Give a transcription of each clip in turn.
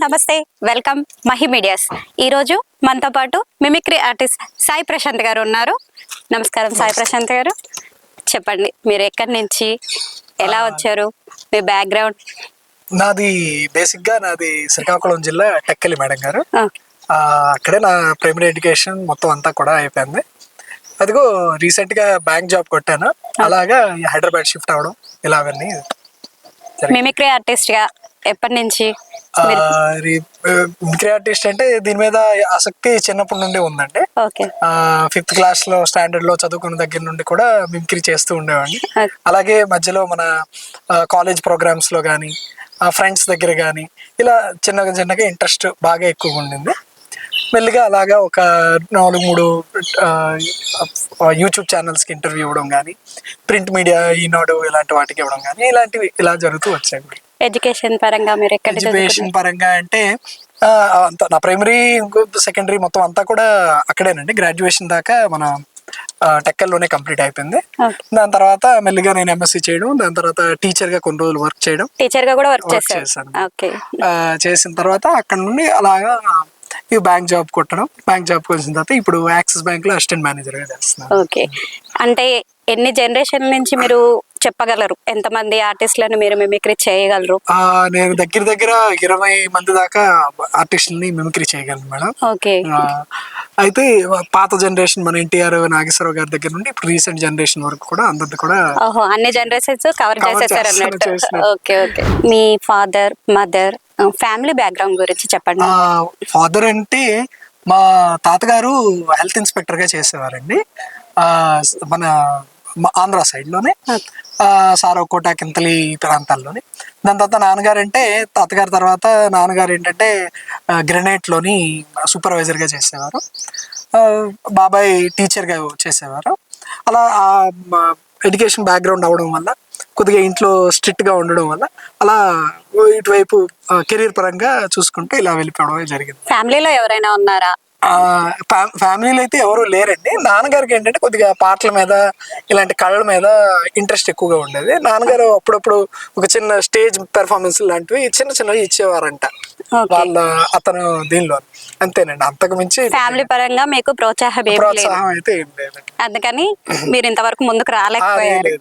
నమస్తే, welcome Mahi medias. ఈరోజు మనతో పాటు మిమిక్రీ ఆర్టిస్ట్ సాయి ప్రశాంత్ గారు ఉన్నారు. నమస్కారం సాయి ప్రశాంత్ గారు, చెప్పండి మీరు ఎక్కడి నుంచి ఎలా వచ్చారు, మీ బ్యాక్గ్రౌండ్? నాది నాది శ్రీకాకుళం జిల్లా టెక్కలి మేడం గారు. అక్కడే నా ప్రైమరీ ఎడ్యుకేషన్ మొత్తం అంతా కూడా అయిపోయింది. అదిగో రీసెంట్ గా బ్యాంక్ జాబ్ కొట్టాను, అలాగా హైదరాబాద్ షిఫ్ట్ అవడం ఇలా అవన్నీ. మిమిక్రీ ఆర్టిస్ట్ గా ఎప్పటి నుంచి? మిమిక్రీ ఆర్టిస్ట్ అంటే దీని మీద ఆసక్తి చిన్నప్పటి నుండి ఉందండి. 5th క్లాస్ లో స్టాండర్డ్ లో చదువుకున్న దగ్గర నుండి కూడా మిమిక్రీ చేస్తూ ఉండేవాడిని. అలాగే మధ్యలో మన కాలేజ్ ప్రోగ్రామ్స్ లో కానీ ఫ్రెండ్స్ దగ్గర కానీ ఇలా చిన్నగా ఇంట్రెస్ట్ బాగా ఎక్కువగా ఉండింది. మెల్లిగా అలాగా ఒక 4-3 యూట్యూబ్ ఛానల్స్కి ఇంటర్వ్యూ ఇవ్వడం కానీ, ప్రింట్ మీడియా ఈనాడు ఇలాంటి వాటికి ఇవ్వడం కానీ ఇలాంటివి ఇలా జరుగుతూ వచ్చాయి. ఎడ్యుకేషన్ పరంగా మీరు ఎక్కడ? ఎడ్యుకేషన్ పరంగా అంటే నా ప్రైమరీ సెకండరీ మొత్తం అంతా కూడా అక్కడేనండి. గ్రాడ్యుయేషన్ దాకా మన టెక్కల్లోనే కంప్లీట్ అయిపోయింది. దాని తర్వాత మెల్లిగా నేను ఎంఎస్సీ చేయడం, దాని తర్వాత టీచర్ గా కొన్ని రోజులు వర్క్ చేయడం. టీచర్ గా కూడా వర్క్ చేశాను. చేసిన తర్వాత అక్కడ నుండి అలాగా ఈ బ్యాంక్ జాబ్ కొట్టడం. బ్యాంక్ జాబ్ వచ్చిన తర్వాత ఇప్పుడు యాక్సిస్ బ్యాంక్ లో అసిస్టెంట్ మేనేజర్ గా చేస్తున్నాను. ఓకే, అంటే ఎన్ని జనరేషన్ నుంచి మీరు చెప్పగలరు, ఎంతమంది ఆర్టిస్టులను మీరు మిమిక్రీ చేయగలరు? నేను దగ్గర 20 మంది దాకా ఆర్టిస్టులని మిమిక్రీ చేయగలను మేడం. ఓకే, అయితే పాత జనరేషన్ మన ఎన్టీఆర్ నాగేశ్వరరావు గారి దగ్గర నుండి ఇప్పుడు రీసెంట్ జనరేషన్ వరకు కూడా అందరిది కూడా అన్ని జనరేషన్స్ కవర్ చేసేసారు అన్నట్టు. ఓకే ఓకే, మీ ఫాదర్ మదర్ ఫ్యామిలీ బ్యాక్గ్రౌండ్ గురించి చెప్పండి. ఫాదర్ అంటే మా తాతగారు హెల్త్ ఇన్స్పెక్టర్ గా చేసేవారండి, మన ఆంధ్ర సైడ్ లోనే, సారవకోట కింతలి ప్రాంతాల్లోని. దాని తర్వాత నాన్నగారు అంటే తాతగారి తర్వాత నాన్నగారు ఏంటంటే గ్రెనైట్ లోని సూపర్వైజర్ గా చేసేవారు, బాబాయ్ టీచర్ గా చేసేవారు. అలా ఎడ్యుకేషన్ బ్యాక్గ్రౌండ్ అవడం వల్ల కొద్దిగా ఇంట్లో స్ట్రిక్ట్ గా ఉండడం వల్ల అలా ఇటువైపు కెరీర్ పరంగా చూసుకుంటే ఇలా వెళ్ళిపోవడం జరిగింది. ఫ్యామిలీలో ఎవరైనా ఉన్నారా? ఫ్యామిలీలో అయితే ఎవరు లేరండి. నాన్నగారికి ఏంటంటే కొద్దిగా పాటల మీద ఇలాంటి కళల మీద ఇంట్రెస్ట్ ఎక్కువగా ఉండేది. నాన్నగారు అప్పుడప్పుడు ఒక చిన్న స్టేజ్ పెర్ఫార్మెన్స్ లాంటివి చిన్నవి ఇచ్చేవారంట వాళ్ళ అతను దీనిలో. అంతేనండి, అంతకు మించి ఫ్యామిలీ పరంగా మీకు ప్రోత్సాహం అయితే ఏం లేదండి. అందుకని మీరు ఇంతవరకు ముందుకు రాలేకపోయారు.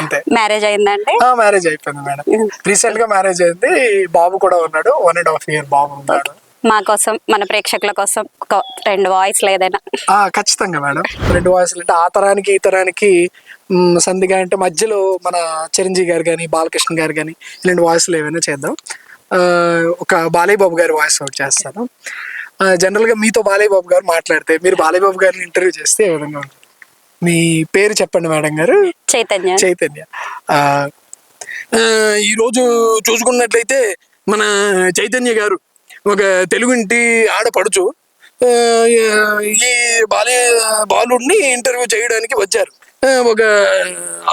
అంతే. మ్యారేజ్ అయిందండి? మ్యారేజ్ అయిపోయింది మేడం, రీసెంట్ గా మ్యారేజ్ అయింది. బాబు కూడా ఉన్నాడు, 1.5 year బాబు ఉన్నాడు. మా కోసం, మన ప్రేక్షకుల కోసం 2 వాయిస్లు ఏదైనా? ఖచ్చితంగా మేడం, 2 వాయిస్లు అంటే ఆ తరానికి ఈ తరానికి సంధిగా అంటే మధ్యలో మన చిరంజీవి గారు కానీ బాలకృష్ణ గారు కానీ ఇలాంటి వాయిస్లు ఏమైనా చేద్దాం. ఒక బాలయ్య బాబు గారి వాయిస్ అవుట్ చేస్తాను. జనరల్ గా మీతో బాలయ్య బాబు గారు మాట్లాడితే, మీరు బాలయ్య బాబు గారిని ఇంటర్వ్యూ చేస్తే ఏ విధంగా ఉంటుంది? మీ పేరు చెప్పండి మేడం గారు. చైతన్య. ఈరోజు చూసుకున్నట్లయితే మన చైతన్య గారు ఒక తెలుగుంటి ఆడపడుచు ఈ బాలుడిని ఇంటర్వ్యూ చేయడానికి వచ్చారు. ఒక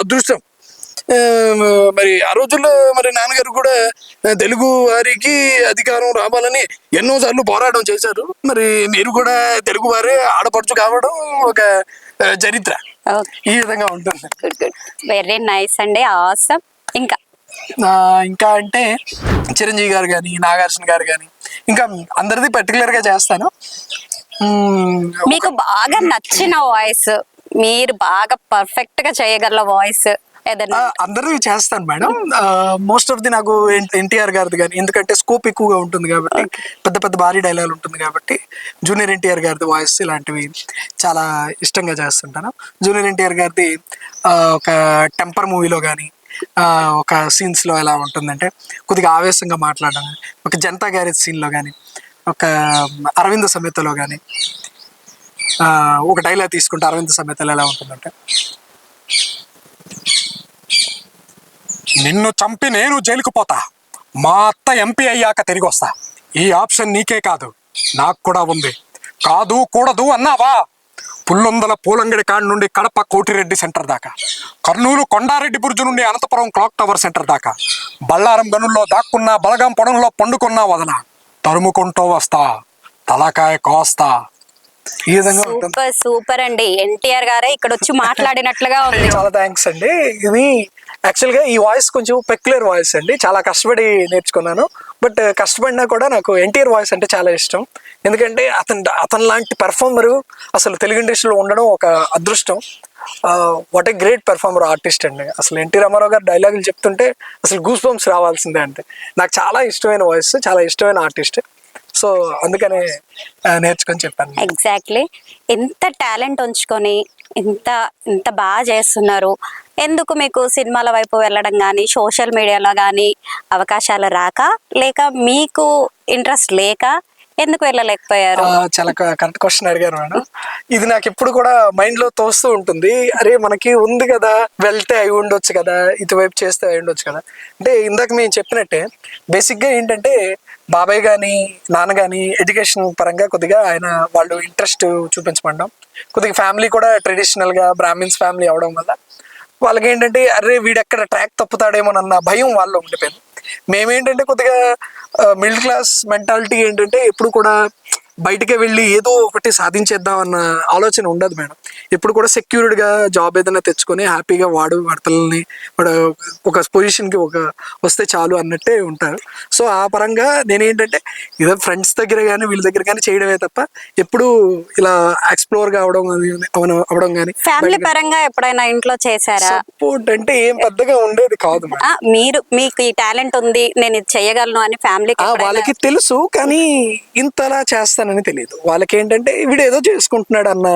అదృష్టం. మరి ఆ రోజుల్లో మరి నాన్నగారు కూడా తెలుగు వారికి అధికారం రావాలని ఎన్నోసార్లు పోరాటం చేశారు. మరి మీరు కూడా తెలుగు వారే ఆడపడుచు కావడం ఒక చరిత్ర. ఈ విధంగా ఉంటుంది. వెరీ నైస్ అండి, ఆసమ్. ఇంకా అంటే చిరంజీవి గారు కానీ నాగార్జున గారు కానీ ఇంకా అందరిది పర్టికులర్ గా చేస్తాను. మీకు బాగా నచ్చిన వాయిస్, మీరు బాగా పర్ఫెక్ట్ గా చేయగల వాయిస్ ఏదైనా? అందరిది చేస్తాను మేడం. మోస్ట్ ఆఫ్ ది నాకు ఎన్టీఆర్ గారిది కానీ, ఎందుకంటే స్కోప్ ఎక్కువగా ఉంటుంది కాబట్టి, పెద్ద భారీ డైలాగ్ ఉంటుంది కాబట్టి జూనియర్ ఎన్టీఆర్ గారిది వాయిస్ ఇలాంటివి చాలా ఇష్టంగా చేస్తుంటాను. జూనియర్ ఎన్టీఆర్ గారిది ఒక టెంపర్ మూవీలో కానీ ఒక సీన్స్ లో ఎలా ఉంటుందంటే కొద్దిగా ఆవేశంగా మాట్లాడడం, ఒక జనతా గ్యారేజ్ సీన్ లో కానీ, ఒక అరవింద సమేతలో కానీ ఒక డైలాగ్ తీసుకుంటే అరవింద సమేతలో ఎలా ఉంటుందంటే, నిన్ను చంపి నేను జైలుకు పోతా, మా అత్త ఎంపీ అయ్యాక తిరిగి వస్తా, ఈ ఆప్షన్ నీకే కాదు నాకు కూడా ఉంది, కాదు కూడదు అన్నావా, పుల్లొందల పూలంగడి కాడి నుండి కడప కోటిరెడ్డి సెంటర్ దాకా, కర్నూలు కొండారెడ్డి బుర్జు నుండి అనంతపురం క్లాక్ టవర్ సెంటర్ దాకా, బళ్ళారం గనుల్లో దాక్కున్నా బలగాం పొడంలో పండుకున్నా వదల, తరుముకుంటూ వస్తా తలకాయ కోస్తా. ఈ విధంగా సూపర్ అండి. ఎన్టీఆర్ గారే ఇక్కడ వచ్చి మాట్లాడినట్లుగా ఉంది. చాలా థ్యాంక్స్ అండి. ఇది యాక్చువల్గా ఈ వాయిస్ కొంచెం పెక్యులర్ వాయిస్ అండి, చాలా కష్టపడి నేర్చుకున్నాను. బట్ కష్టపడినా కూడా నాకు ఎన్టీఆర్ వాయిస్ అంటే చాలా ఇష్టం. ఎందుకంటే అతను లాంటి పెర్ఫార్మరు అసలు తెలుగు ఇండస్ట్రీలో ఉండడం ఒక అదృష్టం. What a great performer artist అండి. అసలు ఎన్టీ రామారావు గారు డైలాగులు చెప్తుంటే అసలు గూస్ బంప్స్ రావాల్సిందే. అంటే నాకు చాలా ఇష్టమైన వాయిస్, చాలా ఇష్టమైన ఆర్టిస్ట్. సో అందుకనే నేర్చుకొని చెప్పాను. ఎగ్జాక్ట్లీ. ఎంత టాలెంట్ ఉంచుకొని ఇంత ఇంత బాగా చేస్తున్నారు. ఎందుకు మీకు సినిమాల వైపు వెళ్ళడం కానీ, సోషల్ మీడియాలో కానీ అవకాశాలు రాక, లేక మీకు ఇంట్రెస్ట్ లేక ఎందుకు వెళ్ళలేకపోయారు? చాలా కరెక్ట్ క్వశ్చన్ అడిగారు మేడం. ఇది నాకు ఎప్పుడు కూడా మైండ్ లో తోస్తూ ఉంటుంది. అరే మనకి ఉంది కదా, వెళ్తే అయి ఉండొచ్చు కదా, ఇటువైపు చేస్తే అయి ఉండొచ్చు కదా. అంటే ఇందాక మేము చెప్పినట్టే బేసిక్ గా ఏంటంటే బాబాయ్ కానీ నాన్న కానీ ఎడ్యుకేషన్ పరంగా కొద్దిగా ఆయన వాళ్ళు ఇంట్రెస్ట్ చూపించమంటాం. కొద్దిగా ఫ్యామిలీ కూడా ట్రెడిషనల్ గా బ్రాహ్మిన్స్ ఫ్యామిలీ అవడం వల్ల వాళ్ళకి ఏంటంటే అరే వీడెక్కడ ట్రాక్ తప్పుతాడేమోనన్న భయం వాళ్ళు ఉండిపోయింది. మేమేంటంటే కొద్దిగా మిడిల్ క్లాస్ మెంటాలిటీ ఏంటంటే ఎప్పుడు కూడా బయటకే వెళ్ళి ఏదో ఒకటి సాధించేద్దాం అన్న ఆలోచన ఉండదు మేడం. ఎప్పుడు కూడా సెక్యూర్డ్గా జాబ్ ఏదైనా తెచ్చుకొని హ్యాపీగా వాడు పిల్లల్ని ఒక పొజిషన్కి వస్తే చాలు అన్నట్టే ఉంటారు. సో ఆ పరంగా నేనేంటంటే ఏదో ఫ్రెండ్స్ దగ్గర కానీ వీళ్ళ దగ్గర కానీ చేయడమే తప్ప ఎప్పుడు ఇలా ఎక్స్ప్లోర్ అవడం కానీ. ఫ్యామిలీ పరంగా ఎప్పుడైనా ఇంట్లో చేశారా? సపోర్ట్ అంటే ఏం పెద్దగా ఉండేది కాదు మేడం. మీకు ఈ టాలెంట్ ఉంది, నేను ఇది చేయగలను అని ఫ్యామిలీ వాళ్ళకి తెలుసు, కానీ ఇంతలా చేస్తానని తెలియదు. వాళ్ళకి ఏంటంటే వీడు ఏదో చేసుకుంటున్నాడు అన్న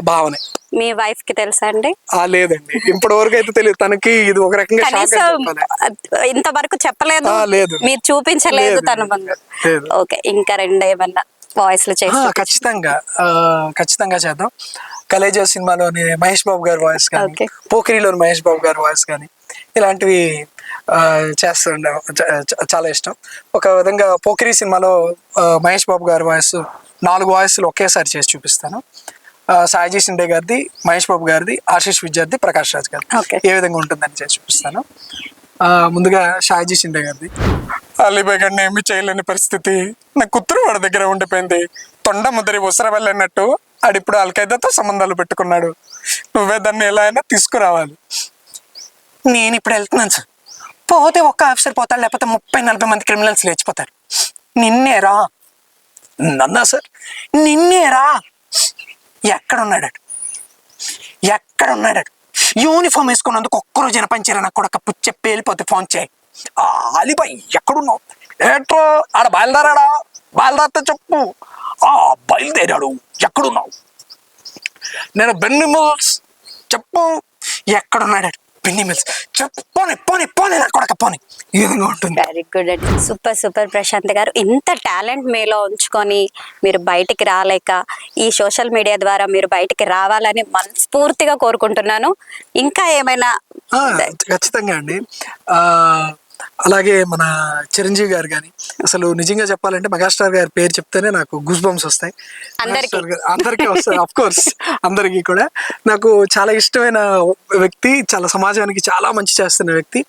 భావనే. మీ వైఫ్ కి తెలుసా అండి? లేదండి, ఇప్పటి వరకు అయితే తెలియదు. తనకి ఇది ఒక రకంగా ఇంతవరకు చెప్పలేదు, లేదు మీరు చూపించలేదు తన ముందు. ఓకే, ఇంకా రెండు ఏమన్నా వాయిస్ లో చేసి ఖచ్చితంగా చేద్దాం. కలేజా సినిమాలోని మహేష్ బాబు గారి వాయిస్ కానీ, పోకిరిలోని మహేష్ బాబు గారి వాయిస్ కానీ ఇలాంటివి చేస్తుండే చాలా ఇష్టం. ఒక విధంగా పోకిరి సినిమాలో మహేష్ బాబు గారి వాయిస్ 4 వాయిస్లు ఒకేసారి చేసి చూపిస్తాను. సాయిజీ షిండే గారిది, మహేష్ బాబు గారిది, ఆశీష్ విద్యార్థి, ప్రకాష్ రాజ్ గారిది ఏ విధంగా ఉంటుందని చేసి చూపిస్తాను. ముందుగా సాయిజీ షిండే గారిది. అలీబాయ్ గారిని ఏమి చేయలేని పరిస్థితి, నా కూతురు వాడి దగ్గర ఉండిపోయింది. తొండ ముద్దరి ఉసర వెళ్ళినట్టు ఆడిప్పుడు అల్ఖైదాతో సంబంధాలు పెట్టుకున్నాడు. నువ్వే దాన్ని ఎలా అయినా తీసుకురావాలి. నేను ఇప్పుడు వెళ్తున్నాను సార్. పోతే ఒక్క ఆఫీసర్ పోతాడు, లేకపోతే 30-40 మంది క్రిమినల్స్ లేచిపోతారు. నిన్నేరా నన్నా సార్, నిన్నేరా. ఎక్కడున్నాడు యూనిఫామ్ వేసుకున్నందుకు ఒక్కరోజైనా పంచారా నాకు కూడా పుచ్చెప్పి వెళ్ళిపోతే ఫోన్ చేయి. అలీబాయ్ ఎక్కడున్నావు? ఏట్రో ఆడ బయలుదేరితే చెప్పు. బయలుదేరాడు, ఎక్కడున్నావు? నేను బెన్నిమల్స్ చెప్పు. ఎక్కడున్నాడు? బెన్నిమల్స్ చెప్పు. పోనీ నా కొడక పోనీ. ఈ విధంగా ఉంటుంది. వెరీ గుడ్ అండి, సూపర్ ప్రశాంత్ గారు. ఇంత టాలెంట్ మీలో ఉంచుకొని మీరు బయటికి రాలేక ఈ సోషల్ మీడియా ద్వారా మీరు బయటికి రావాలని మనస్ఫూర్తిగా కోరుకుంటున్నాను. ఇంకా ఏమైనా? ఖచ్చితంగా అండి. అలాగే మన చిరంజీవి గారు కానీ, అసలు నిజంగా చెప్పాలంటే మెగాస్టార్ గారి పేరు చెప్తేనే నాకు గూస్ బంప్స్ వస్తాయి. అందరికీ వస్తాయి, అఫ్ కోర్స్ అందరికీ కూడా. నాకు చాలా ఇష్టమైన వ్యక్తి, చాలా సమాజానికి చాలా మంచి చేస్తున్న వ్యక్తి.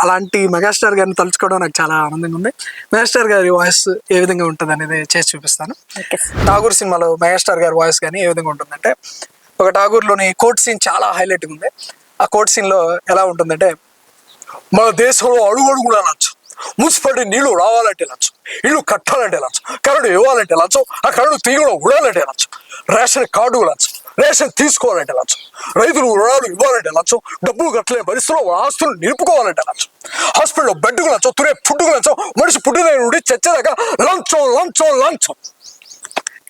అలాంటి మెగాస్టార్ గారిని తలుచుకోవడం నాకు చాలా ఆనందంగా ఉంది. మెగాస్టార్ గారి వాయిస్ ఏ విధంగా ఉంటుంది అనేది చేసి చూపిస్తాను. ఠాగూర్ సినిమాలో మెగాస్టార్ గారి వాయిస్ కానీ ఏ విధంగా ఉంటుందంటే, ఒక ఠాగూర్లోని కోర్ట్ సీన్ చాలా హైలైట్గా ఉంది. ఆ కోర్ట్ సీన్లో ఎలా ఉంటుందంటే, మన దేశంలో అడుగడుగు కూడా లంచం, మున్సిపాలిటీ నీళ్లు రావాలంటే లంచం, ఇల్లు కట్టాలంటే లంచం, కరెంటు ఇవ్వాలంటే లంచం, ఆ కరెంటు తీగలో ఉడాలంటే లంచం, రేషన్ కార్డు లంచం, రేషన్ తీసుకోవాలంటే లంచం, రైతులు రుణాలు ఇవ్వాలంటే లంచం, డబ్బులు కట్టలేని పరిస్థితుల్లో ఆస్తులు నిలుపుకోవాలంటే లంచం, హాస్పిటల్లో బెడ్కు లంచం, తినే ఫుడ్కు లంచం, మనిషి పుట్టిన నుండి చచ్చేదాకా లంచం.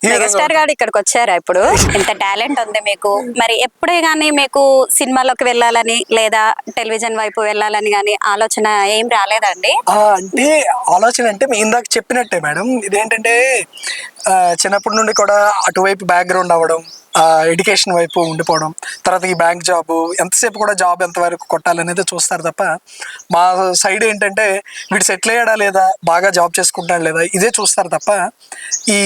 మెగాస్టార్ గారు ఇక్కడికి వచ్చారా? ఇప్పుడు ఇంత టాలెంట్ ఉంది మీకు, మరి ఎప్పుడే గానీ మీకు సినిమాలోకి వెళ్ళాలని లేదా టెలివిజన్ వైపు వెళ్ళాలని గానీ ఆలోచన ఏం రాలేదండి? అంటే ఆలోచన అంటే మీ ఇందాక చెప్పినట్టే మేడం, ఇదేంటంటే చిన్నప్పటి నుండి కూడా అటువైపు బ్యాక్గ్రౌండ్ అవ్వడం, ఎడ్యుకేషన్ వైపు ఉండిపోవడం, తర్వాత ఈ బ్యాంక్ జాబ్, ఎంతసేపు కూడా జాబ్ ఎంతవరకు కొట్టాలనేది చూస్తారు తప్ప మా సైడ్ ఏంటంటే వీడు సెటిల్ అయ్యాడా లేదా, బాగా జాబ్ చేసుకుంటాడా లేదా, ఇదే చూస్తారు తప్ప ఈ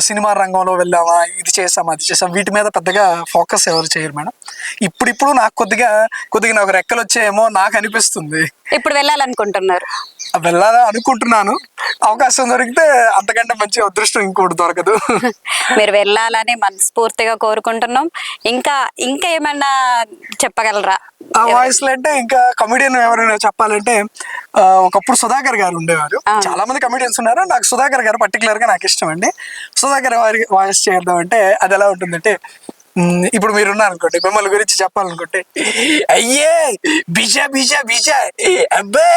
సినిమా రంగంలో వెళ్ళామా, ఇది చేసామా, అది చేసాం, వీటి మీద పెద్దగా ఫోకస్ ఎవరు చేయరు మేడం. ఇప్పుడు నాకు కొద్దిగా నాకు రెక్కలు వచ్చాయేమో నాకు అనిపిస్తుంది. ఇప్పుడు వెళ్ళాలనుకుంటున్నారు? వెళ్ళాలని అనుకుంటున్నాను. అవకాశం దొరికితే అంతకంటే మంచి అదృష్టం ఇంకోటి దొరకదు. మీరు వెళ్ళాలని మనస్ఫూర్తిగా కోరుకుంటున్నాం. ఇంకా ఇంకా ఏమన్నా చెప్పగలరా? ఆ వాయిస్ లో అంటే ఇంకా కమెడియన్ ఎవరైనా చెప్పాలంటే ఒకప్పుడు సుధాకర్ గారు ఉండేవారు. చాలా మంది కమెడియన్స్ ఉన్నారు. నాకు సుధాకర్ గారు పర్టికులర్ గా నాకు ఇష్టం అండి. సుధాకర్ వారి వాయిస్ చేద్దాం అంటే అది ఎలా ఉంటుందంటే, ఇప్పుడు మీరున్నారు అనుకోండి, మిమ్మల్ని గురించి చెప్పాలనుకుంటే, అయ్యే బిషా బిషా బిషా, అబ్బే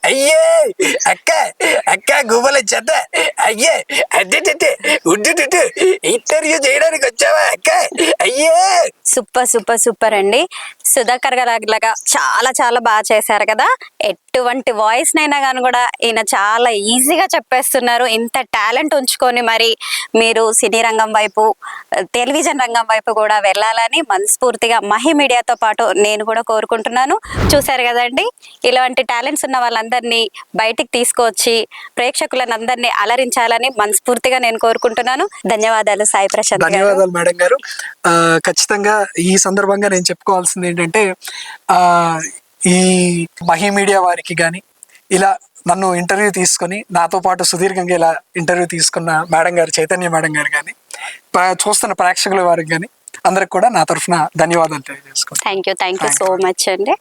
అయ్యే అక్క అక్క గుబల చెత్త, అయ్యే అడ్డే ఉడ్డు ఇంటర్వ్యూ చేయడానికి వచ్చావా అక్క, అయ్యే. సూపర్ సూపర్ సూపర్ అండి. సుధాకర్ గారిలాగా చాలా చాలా బాగా చేశారు కదా. ఎటువంటి వాయిస్ నైనా కానీ కూడా ఈయన చాలా ఈజీగా చెప్పేస్తున్నారు. ఇంత టాలెంట్ ఉంచుకొని మరి మీరు సినీ రంగం వైపు, టెలివిజన్ రంగం వైపు కూడా వెళ్ళాలని మనస్ఫూర్తిగా మహి మీడియాతో పాటు నేను కూడా కోరుకుంటున్నాను. చూశారు కదండి, ఇలాంటి టాలెంట్స్ ఉన్న వాళ్ళందరినీ బయటికి తీసుకొచ్చి ప్రేక్షకులను అందరినీ అలరించాలని మనస్ఫూర్తిగా నేను కోరుకుంటున్నాను. ధన్యవాదాలు సాయి ప్రశాంత్ గారు. ధన్యవాదాలు మేడం గారు. ఖచ్చితంగా ఈ సందర్భంగా నేను చెప్పుకోవాల్సింది ఏంటంటే, ఈ మహి మీడియా వారికి కానీ, ఇలా నన్ను ఇంటర్వ్యూ తీసుకొని నాతో పాటు సుదీర్ఘంగా ఇలా ఇంటర్వ్యూ తీసుకున్న మేడం గారు, చైతన్య మేడం గారు కానీ, చూస్తున్న ప్రేక్షకుల వారికి కానీ అందరికి కూడా నా తరఫున ధన్యవాదాలు తెలియజేసుకోండి. థ్యాంక్ యూ సో మచ్ అండి.